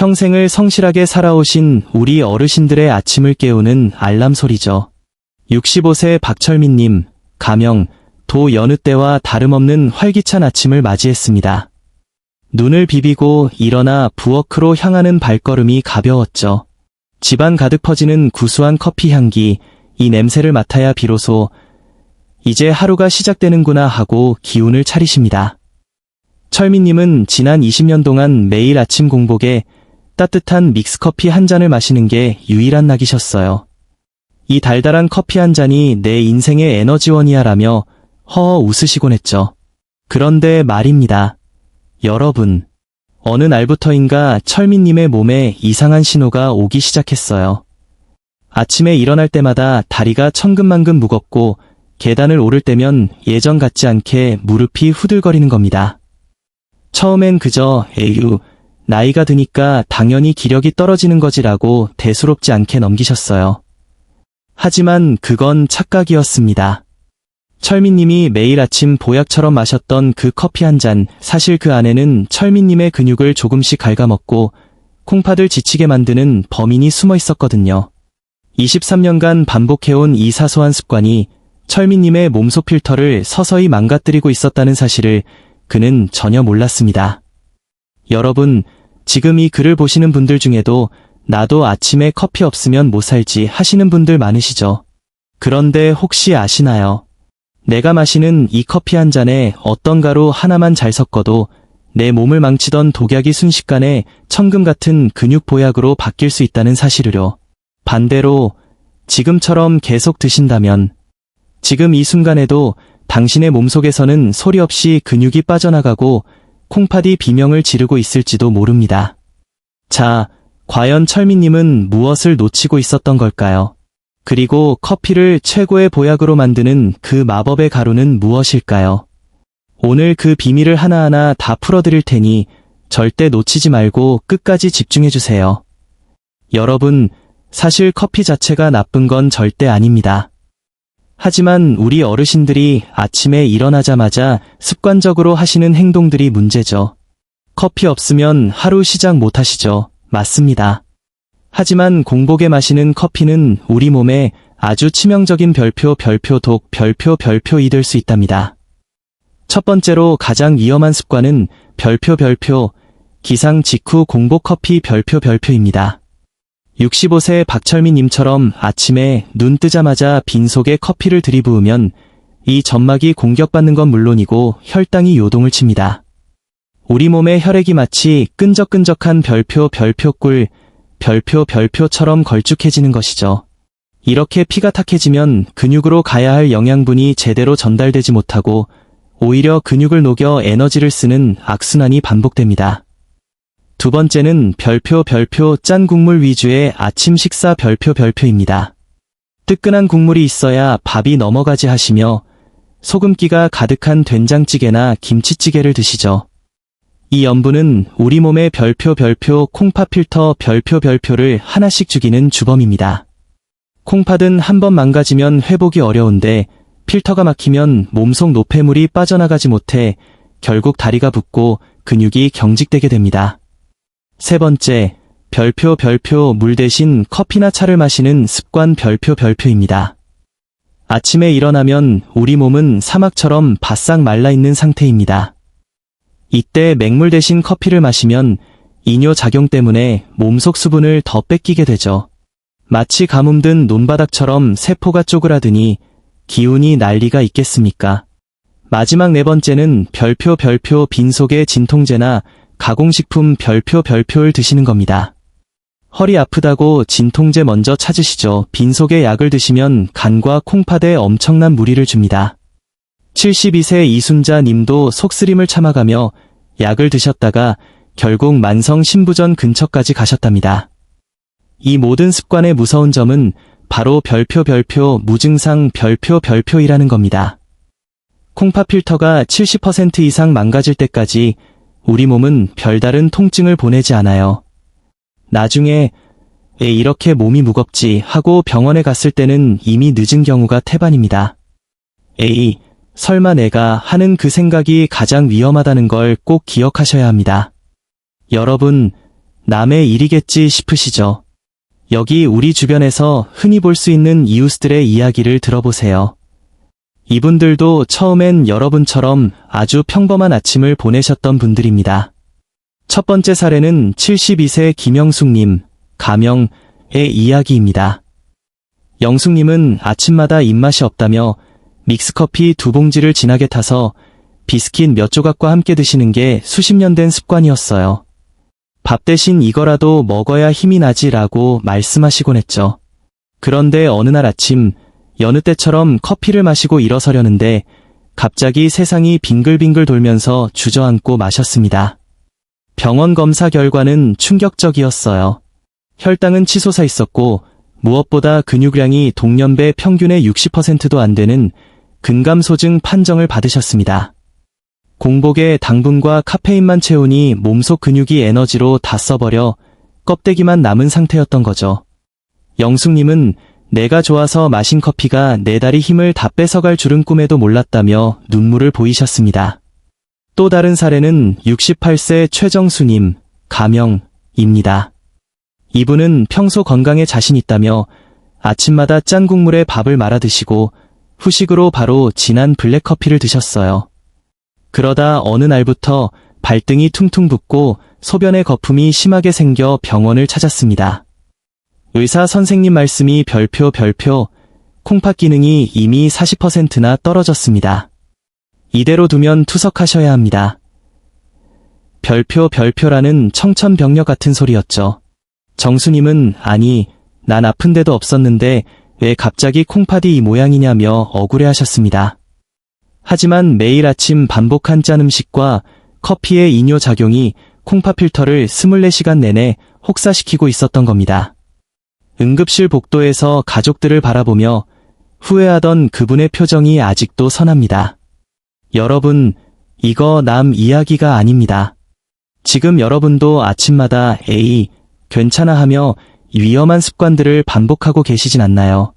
평생을 성실하게 살아오신 우리 어르신들의 아침을 깨우는 알람 소리죠. 65세 박철민님, 가명, 도 여느 때와 다름없는 활기찬 아침을 맞이했습니다. 눈을 비비고 일어나 부엌으로 향하는 발걸음이 가벼웠죠. 집안 가득 퍼지는 구수한 커피 향기, 이 냄새를 맡아야 비로소 이제 하루가 시작되는구나 하고 기운을 차리십니다. 철민님은 지난 20년 동안 매일 아침 공복에 따뜻한 믹스커피 한 잔을 마시는 게 유일한 낙이셨어요. 이 달달한 커피 한 잔이 내 인생의 에너지원이야 라며 허허 웃으시곤 했죠. 그런데 말입니다. 여러분, 어느 날부터인가 철민님의 몸에 이상한 신호가 오기 시작했어요. 아침에 일어날 때마다 다리가 천근만근 무겁고 계단을 오를 때면 예전 같지 않게 무릎이 후들거리는 겁니다. 처음엔 그저 에휴, 나이가 드니까 당연히 기력이 떨어지는 거지라고 대수롭지 않게 넘기셨어요. 하지만 그건 착각이었습니다. 철민님이 매일 아침 보약처럼 마셨던 그 커피 한 잔, 사실 그 안에는 철민님의 근육을 조금씩 갉아먹고 콩팥을 지치게 만드는 범인이 숨어 있었거든요. 23년간 반복해온 이 사소한 습관이 철민님의 몸소 필터를 서서히 망가뜨리고 있었다는 사실을 그는 전혀 몰랐습니다. 여러분, 지금 이 글을 보시는 분들 중에도 나도 아침에 커피 없으면 못 살지 하시는 분들 많으시죠? 그런데 혹시 아시나요? 내가 마시는 이 커피 한 잔에 어떤 가루 하나만 잘 섞어도 내 몸을 망치던 독약이 순식간에 천금 같은 근육 보약으로 바뀔 수 있다는 사실을요. 반대로 지금처럼 계속 드신다면 지금 이 순간에도 당신의 몸속에서는 소리 없이 근육이 빠져나가고 콩팥이 비명을 지르고 있을지도 모릅니다. 자, 과연 철민님은 무엇을 놓치고 있었던 걸까요? 그리고 커피를 최고의 보약으로 만드는 그 마법의 가루는 무엇일까요? 오늘 그 비밀을 하나하나 다 풀어드릴 테니 절대 놓치지 말고 끝까지 집중해주세요. 여러분, 사실 커피 자체가 나쁜 건 절대 아닙니다. 하지만 우리 어르신들이 아침에 일어나자마자 습관적으로 하시는 행동들이 문제죠. 커피 없으면 하루 시작 못 하시죠. 맞습니다. 하지만 공복에 마시는 커피는 우리 몸에 아주 치명적인 별표이 될 수 있답니다. 첫 번째로 가장 위험한 습관은 기상 직후 공복 커피 별표입니다. 65세 박철민님처럼 아침에 눈 뜨자마자 빈속에 커피를 들이부으면 이 점막이 공격받는 건 물론이고 혈당이 요동을 칩니다. 우리 몸의 혈액이 마치 끈적끈적한 별표처럼 걸쭉해지는 것이죠. 이렇게 피가 탁해지면 근육으로 가야 할 영양분이 제대로 전달되지 못하고 오히려 근육을 녹여 에너지를 쓰는 악순환이 반복됩니다. 두 번째는 짠 국물 위주의 아침 식사 별표입니다. 뜨끈한 국물이 있어야 밥이 넘어가지 하시며 소금기가 가득한 된장찌개나 김치찌개를 드시죠. 이 염분은 우리 몸의 콩팥 필터 별표를 하나씩 죽이는 주범입니다. 콩팥은 한번 망가지면 회복이 어려운데 필터가 막히면 몸속 노폐물이 빠져나가지 못해 결국 다리가 붓고 근육이 경직되게 됩니다. 세 번째, 물 대신 커피나 차를 마시는 습관 별표입니다. 아침에 일어나면 우리 몸은 사막처럼 바싹 말라있는 상태입니다. 이때 맹물 대신 커피를 마시면 이뇨 작용 때문에 몸속 수분을 더 뺏기게 되죠. 마치 가뭄든 논바닥처럼 세포가 쪼그라드니 기운이 난리가 있겠습니까? 마지막 네 번째는 빈속에 진통제나 가공식품 별표를 드시는 겁니다. 허리 아프다고 진통제 먼저 찾으시죠. 빈속에 약을 드시면 간과 콩팥에 엄청난 무리를 줍니다. 72세 이순자 님도 속쓰림을 참아가며 약을 드셨다가 결국 만성 신부전 근처까지 가셨답니다. 이 모든 습관의 무서운 점은 바로 무증상 별표이라는 겁니다. 콩팥 필터가 70% 이상 망가질 때까지 우리 몸은 별다른 통증을 보내지 않아요. 나중에 이렇게 몸이 무겁지 하고 병원에 갔을 때는 이미 늦은 경우가 태반입니다. 설마 내가 하는 그 생각이 가장 위험하다는 걸 꼭 기억하셔야 합니다. 여러분, 남의 일이겠지 싶으시죠? 여기 우리 주변에서 흔히 볼 수 있는 이웃들의 이야기를 들어보세요. 이분들도 처음엔 여러분처럼 아주 평범한 아침을 보내셨던 분들입니다. 첫 번째 사례는 72세 김영숙님, 가명의 이야기입니다. 영숙님은 아침마다 입맛이 없다며 믹스커피 2봉지를 진하게 타서 비스킷 몇 조각과 함께 드시는 게 수십 년 된 습관이었어요. 밥 대신 이거라도 먹어야 힘이 나지라고 말씀하시곤 했죠. 그런데 어느 날 아침 여느 때처럼 커피를 마시고 일어서려는데 갑자기 세상이 빙글빙글 돌면서 주저앉고 마셨습니다. 병원 검사 결과는 충격적이었어요. 혈당은 치솟아 있었고 무엇보다 근육량이 동년배 평균의 60%도 안 되는 근감소증 판정을 받으셨습니다. 공복에 당분과 카페인만 채우니 몸속 근육이 에너지로 다 써버려 껍데기만 남은 상태였던 거죠. 영숙님은 내가 좋아서 마신 커피가 내 다리 힘을 다 뺏어갈 줄은 꿈에도 몰랐다며 눈물을 보이셨습니다. 또 다른 사례는 68세 최정수님, 가명입니다. 이분은 평소 건강에 자신 있다며 아침마다 짠 국물에 밥을 말아 드시고 후식으로 바로 진한 블랙커피를 드셨어요. 그러다 어느 날부터 발등이 퉁퉁 붓고 소변에 거품이 심하게 생겨 병원을 찾았습니다. 의사 선생님 말씀이 별표 콩팥 기능이 이미 40%나 떨어졌습니다. 이대로 두면 투석하셔야 합니다. 별표라는 청천벽력 같은 소리였죠. 정수님은 아니, 난 아픈 데도 없었는데 왜 갑자기 콩팥이 이 모양이냐며 억울해하셨습니다. 하지만 매일 아침 반복한 짠 음식과 커피의 이뇨작용이 콩팥 필터를 24시간 내내 혹사시키고 있었던 겁니다. 응급실 복도에서 가족들을 바라보며 후회하던 그분의 표정이 아직도 선합니다. 여러분, 이거 남 이야기가 아닙니다. 지금 여러분도 아침마다 에이, 괜찮아 하며 위험한 습관들을 반복하고 계시진 않나요?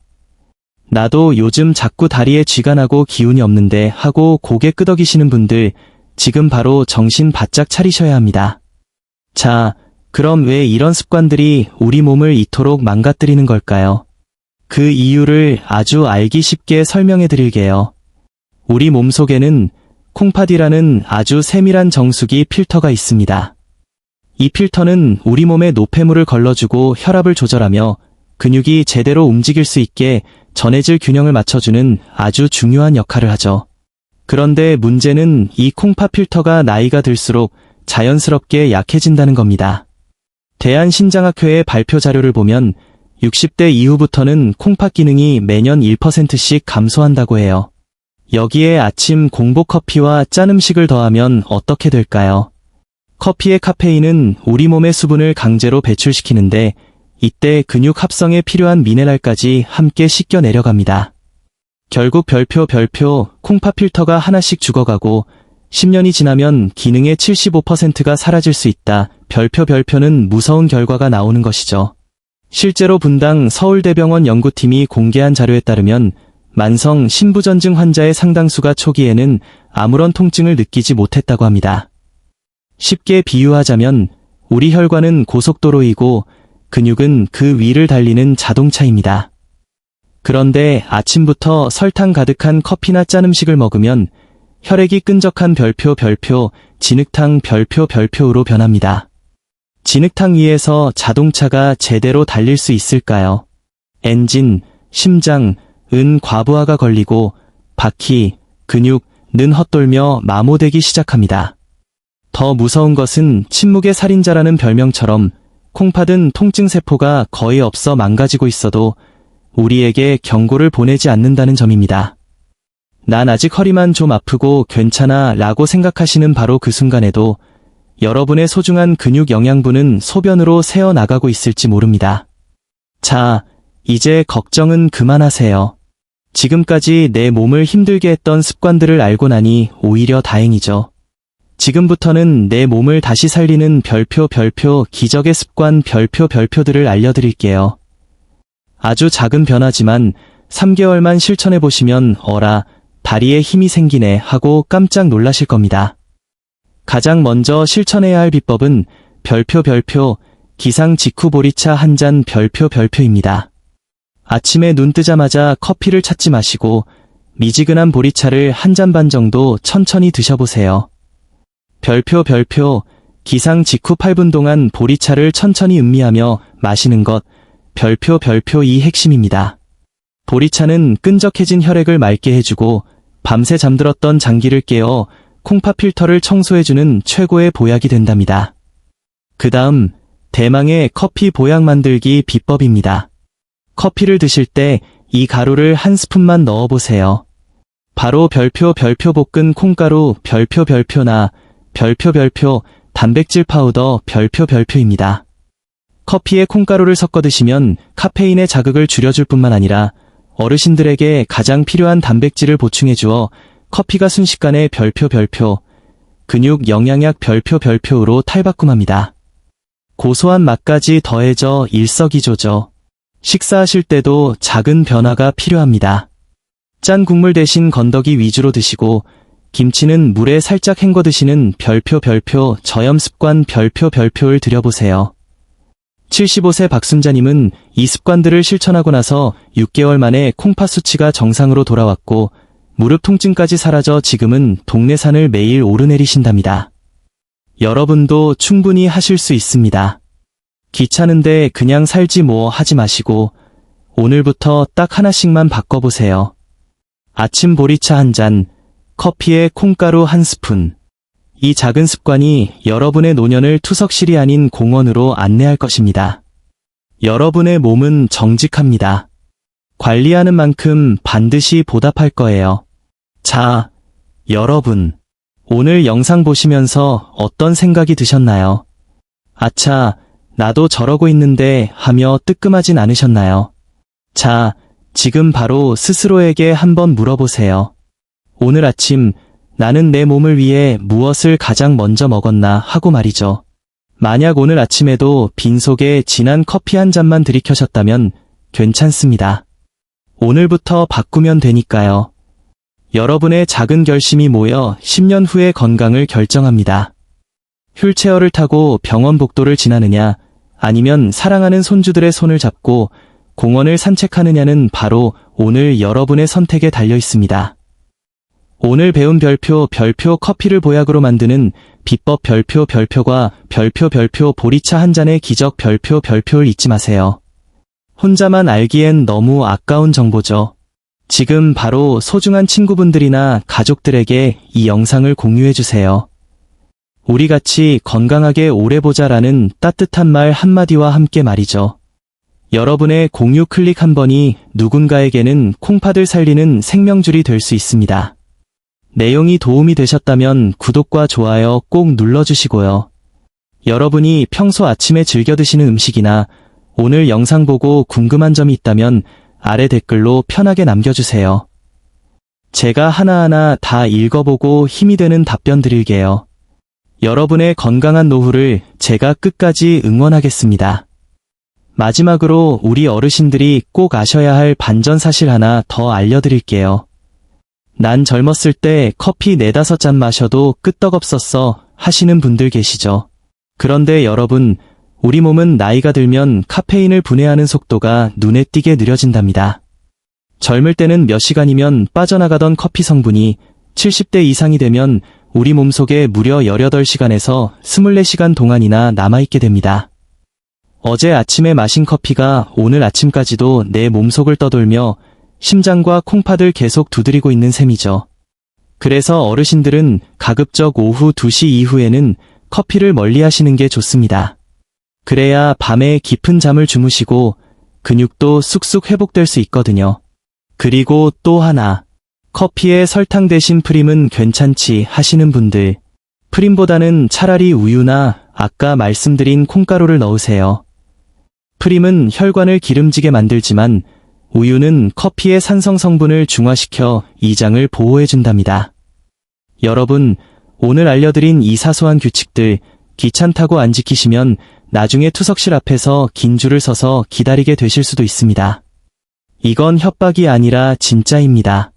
나도 요즘 자꾸 다리에 쥐가 나고 기운이 없는데 하고 고개 끄덕이시는 분들 지금 바로 정신 바짝 차리셔야 합니다. 자, 그럼 왜 이런 습관들이 우리 몸을 이토록 망가뜨리는 걸까요? 그 이유를 아주 알기 쉽게 설명해 드릴게요. 우리 몸속에는 콩팥이라는 아주 세밀한 정수기 필터가 있습니다. 이 필터는 우리 몸에 노폐물을 걸러주고 혈압을 조절하며 근육이 제대로 움직일 수 있게 전해질 균형을 맞춰주는 아주 중요한 역할을 하죠. 그런데 문제는 이 콩팥 필터가 나이가 들수록 자연스럽게 약해진다는 겁니다. 대한심장학회의 발표 자료를 보면 60대 이후부터는 콩팥 기능이 매년 1%씩 감소한다고 해요. 여기에 아침 공복 커피와 짠 음식을 더하면 어떻게 될까요? 커피의 카페인은 우리 몸의 수분을 강제로 배출시키는데 이때 근육 합성에 필요한 미네랄까지 함께 씻겨 내려갑니다. 결국 별표 콩팥 필터가 하나씩 죽어가고 10년이 지나면 기능의 75%가 사라질 수 있다. 별표는 무서운 결과가 나오는 것이죠. 실제로 분당 서울대병원 연구팀이 공개한 자료에 따르면 만성 신부전증 환자의 상당수가 초기에는 아무런 통증을 느끼지 못했다고 합니다. 쉽게 비유하자면 우리 혈관은 고속도로이고 근육은 그 위를 달리는 자동차입니다. 그런데 아침부터 설탕 가득한 커피나 짠 음식을 먹으면 혈액이 끈적한 별표 진흙탕 별표로 변합니다. 진흙탕 위에서 자동차가 제대로 달릴 수 있을까요? 엔진, 심장, 은 과부하가 걸리고 바퀴, 근육, 는 헛돌며 마모되기 시작합니다. 더 무서운 것은 침묵의 살인자라는 별명처럼 콩팥은 통증세포가 거의 없어 망가지고 있어도 우리에게 경고를 보내지 않는다는 점입니다. 난 아직 허리만 좀 아프고 괜찮아 라고 생각하시는 바로 그 순간에도 여러분의 소중한 근육 영양분은 소변으로 새어나가고 있을지 모릅니다. 자, 이제 걱정은 그만하세요. 지금까지 내 몸을 힘들게 했던 습관들을 알고 나니 오히려 다행이죠. 지금부터는 내 몸을 다시 살리는 별표 기적의 습관 별표들을 알려드릴게요. 아주 작은 변화지만 3개월만 실천해보시면 어라, 다리에 힘이 생기네 하고 깜짝 놀라실 겁니다. 가장 먼저 실천해야 할 비법은 별표 기상 직후 보리차 한 잔 별표입니다. 아침에 눈 뜨자마자 커피를 찾지 마시고 미지근한 보리차를 한 잔 반 정도 천천히 드셔보세요. 별표 기상 직후 8분 동안 보리차를 천천히 음미하며 마시는 것 별표 이 핵심입니다. 보리차는 끈적해진 혈액을 맑게 해주고 밤새 잠들었던 장기를 깨어 콩팥 필터를 청소해주는 최고의 보약이 된답니다. 그 다음 대망의 커피 보약 만들기 비법입니다. 커피를 드실 때 이 가루를 한 스푼만 넣어보세요. 바로 별표 볶은 콩가루 별표나 별표 단백질 파우더 별표입니다. 커피에 콩가루를 섞어 드시면 카페인의 자극을 줄여줄 뿐만 아니라 어르신들에게 가장 필요한 단백질을 보충해 주어 커피가 순식간에 별표 근육 영양약 별표로 탈바꿈합니다. 고소한 맛까지 더해져 일석이조죠. 식사하실 때도 작은 변화가 필요합니다. 짠 국물 대신 건더기 위주로 드시고 김치는 물에 살짝 헹궈 드시는 별표 저염 습관 별표를 들여보세요. 75세 박순자님은 이 습관들을 실천하고 나서 6개월 만에 콩팥 수치가 정상으로 돌아왔고 무릎 통증까지 사라져 지금은 동네 산을 매일 오르내리신답니다. 여러분도 충분히 하실 수 있습니다. 귀찮은데 그냥 살지 뭐 하지 마시고 오늘부터 딱 하나씩만 바꿔보세요. 아침 보리차 한 잔, 커피에 콩가루 한 스푼. 이 작은 습관이 여러분의 노년을 투석실이 아닌 공원으로 안내할 것입니다. 여러분의 몸은 정직합니다. 관리하는 만큼 반드시 보답할 거예요. 자, 여러분. 오늘 영상 보시면서 어떤 생각이 드셨나요? 아차, 나도 저러고 있는데 하며 뜨끔하진 않으셨나요? 자, 지금 바로 스스로에게 한번 물어보세요. 오늘 아침 나는 내 몸을 위해 무엇을 가장 먼저 먹었나 하고 말이죠. 만약 오늘 아침에도 빈속에 진한 커피 한 잔만 들이켜셨다면 괜찮습니다. 오늘부터 바꾸면 되니까요. 여러분의 작은 결심이 모여 10년 후의 건강을 결정합니다. 휠체어를 타고 병원 복도를 지나느냐 아니면 사랑하는 손주들의 손을 잡고 공원을 산책하느냐는 바로 오늘 여러분의 선택에 달려 있습니다. 오늘 배운 별표 커피를 보약으로 만드는 비법 별표과 별표 보리차 한 잔의 기적 별표를 잊지 마세요. 혼자만 알기엔 너무 아까운 정보죠. 지금 바로 소중한 친구분들이나 가족들에게 이 영상을 공유해주세요. 우리 같이 건강하게 오래 보자라는 따뜻한 말 한마디와 함께 말이죠. 여러분의 공유 클릭 한 번이 누군가에게는 콩팥을 살리는 생명줄이 될 수 있습니다. 내용이 도움이 되셨다면 구독과 좋아요 꼭 눌러주시고요. 여러분이 평소 아침에 즐겨 드시는 음식이나 오늘 영상 보고 궁금한 점이 있다면 아래 댓글로 편하게 남겨주세요. 제가 하나하나 다 읽어보고 힘이 되는 답변 드릴게요. 여러분의 건강한 노후를 제가 끝까지 응원하겠습니다. 마지막으로 우리 어르신들이 꼭 아셔야 할 반전사실 하나 더 알려드릴게요. 난 젊었을 때 커피 4-5잔 마셔도 끄떡없었어 하시는 분들 계시죠. 그런데 여러분, 우리 몸은 나이가 들면 카페인을 분해하는 속도가 눈에 띄게 느려진답니다. 젊을 때는 몇 시간이면 빠져나가던 커피 성분이 70대 이상이 되면 우리 몸속에 무려 18시간에서 24시간 동안이나 남아있게 됩니다. 어제 아침에 마신 커피가 오늘 아침까지도 내 몸속을 떠돌며 심장과 콩팥을 계속 두드리고 있는 셈이죠. 그래서 어르신들은 가급적 오후 2시 이후에는 커피를 멀리 하시는 게 좋습니다. 그래야 밤에 깊은 잠을 주무시고 근육도 쑥쑥 회복될 수 있거든요. 그리고 또 하나, 커피에 설탕 대신 프림은 괜찮지 하시는 분들, 프림보다는 차라리 우유나 아까 말씀드린 콩가루를 넣으세요. 프림은 혈관을 기름지게 만들지만 우유는 커피의 산성 성분을 중화시켜 이장을 보호해준답니다. 여러분, 오늘 알려드린 이 사소한 규칙들 귀찮다고 안 지키시면 나중에 투석실 앞에서 긴 줄을 서서 기다리게 되실 수도 있습니다. 이건 협박이 아니라 진짜입니다.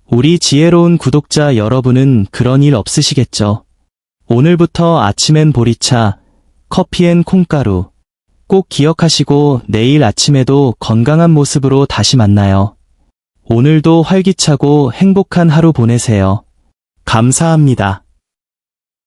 우리 지혜로운 구독자 여러분은 그런 일 없으시겠죠? 오늘부터 아침엔 보리차, 커피엔 콩가루, 꼭 기억하시고 내일 아침에도 건강한 모습으로 다시 만나요. 오늘도 활기차고 행복한 하루 보내세요. 감사합니다.